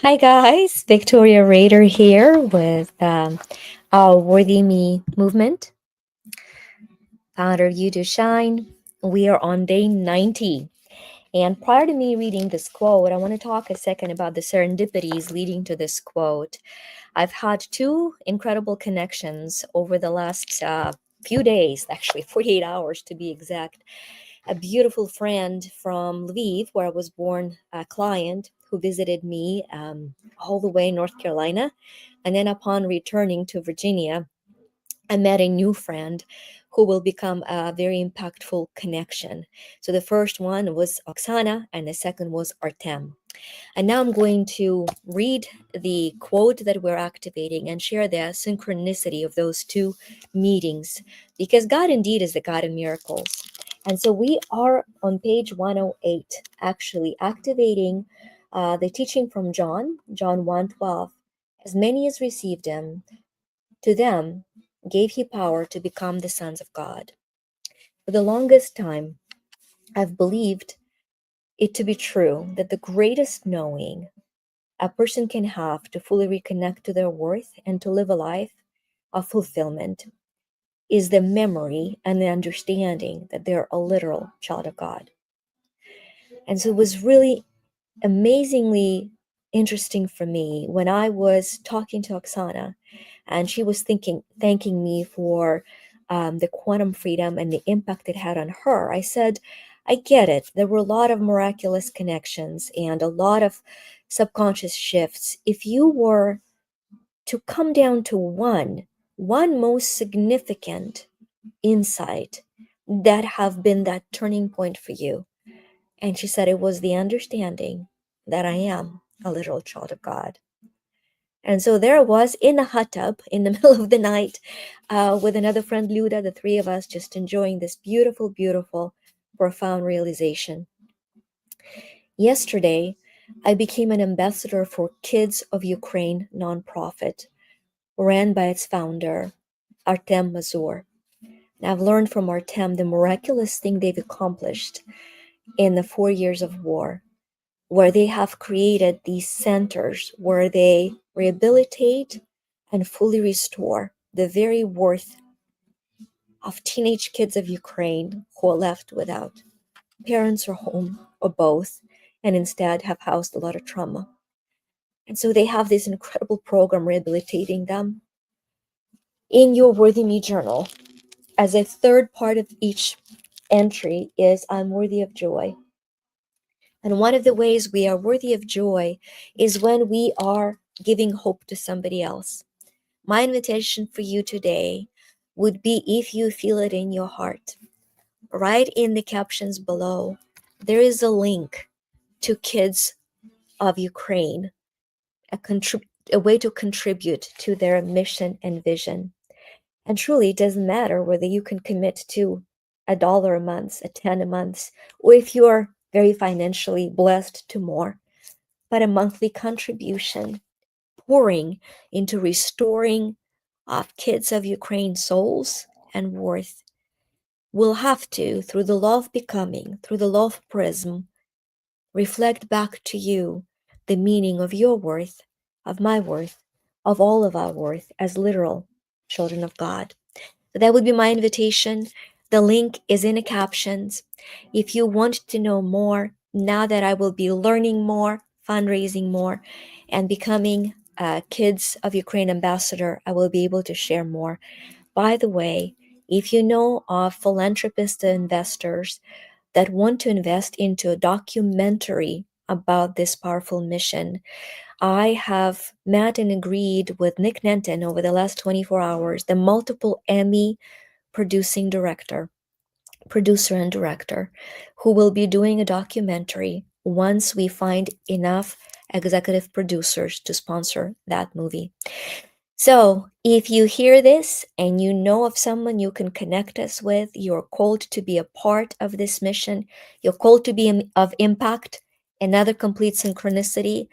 Hi guys, Victoria Rader here with our Worthy Me movement, founder You Do Shine. We are on day 90. And prior to me reading this quote, I want to talk a second about the serendipities leading to this quote. I've had two incredible connections over the last few days, actually 48 hours to be exact. A beautiful friend from Lviv, where I was born, a client who visited me all the way in North Carolina. And then upon returning to Virginia, I met a new friend who will become a very impactful connection. So the first one was Oksana, and the second was Artem. And now I'm going to read the quote that we're activating and share the synchronicity of those two meetings, because God indeed is the God of miracles. And so we are on page 108, actually activating the teaching from John 1:12. As many as received him, to them gave he power to become the sons of God. For the longest time, I've believed it to be true that the greatest knowing a person can have to fully reconnect to their worth and to live a life of fulfillment is the memory and the understanding that they're a literal child of God. And so it was really amazingly interesting for me when I was talking to Oksana and she was thanking me for the quantum freedom and the impact it had on her. I said, I get it. There were a lot of miraculous connections and a lot of subconscious shifts. If you were to come down to one most significant insight that have been that turning point for you. And she said it was the understanding that I am a literal child of God. And so there I was in a hot tub in the middle of the night with another friend, Luda, the three of us just enjoying this beautiful, beautiful, profound realization. Yesterday, I became an ambassador for Kids of Ukraine nonprofit, ran by its founder, Artem Mazur. And I've learned from Artem the miraculous thing they've accomplished in the 4 years of war, where they have created these centers where they rehabilitate and fully restore the very worth of teenage kids of Ukraine who are left without parents or home or both, and instead have housed a lot of trauma. And so they have this incredible program rehabilitating them. In your Worthy Me journal, as a third part of each entry is I'm worthy of joy. And one of the ways we are worthy of joy is when we are giving hope to somebody else. My invitation for you today would be, if you feel it in your heart, right in the captions below, there is a link to Kids of Ukraine, a way to contribute to their mission and vision. And truly, it doesn't matter whether you can commit to $1 a month, a 10 a month, or if you're very financially blessed to more, but a monthly contribution pouring into restoring of Kids of Ukraine souls and worth will have to, through the law of becoming, through the law of prism, reflect back to you the meaning of your worth, of my worth, of all of our worth as literal children of God. So that would be my invitation. The link is in the captions. If you want to know more, now that I will be learning more, fundraising more, and becoming a Kids of Ukraine ambassador, I will be able to share more. By the way, if you know of philanthropist investors that want to invest into a documentary about this powerful mission, I have met and agreed with Nick Nenton over the last 24 hours, the multiple Emmy producer and director, who will be doing a documentary once we find enough executive producers to sponsor that movie. So, if you hear this and you know of someone you can connect us with, you're called to be a part of this mission, you're called to be of impact, another complete synchronicity.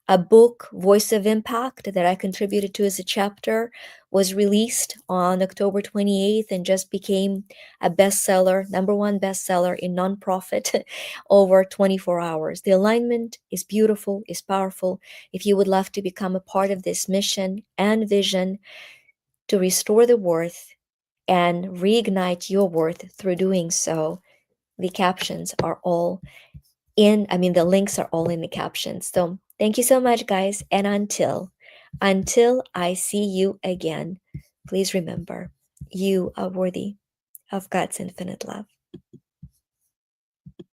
A book, Voice of Impact, that I contributed to as a chapter, was released on October 28th and just became a bestseller, number one bestseller in nonprofit over 24 hours. The alignment is beautiful, is powerful. If you would love to become a part of this mission and vision to restore the worth and reignite your worth through doing so, the captions are all the links are all in the captions. So thank you so much, guys. And until I see you again, please remember, you are worthy of God's infinite love.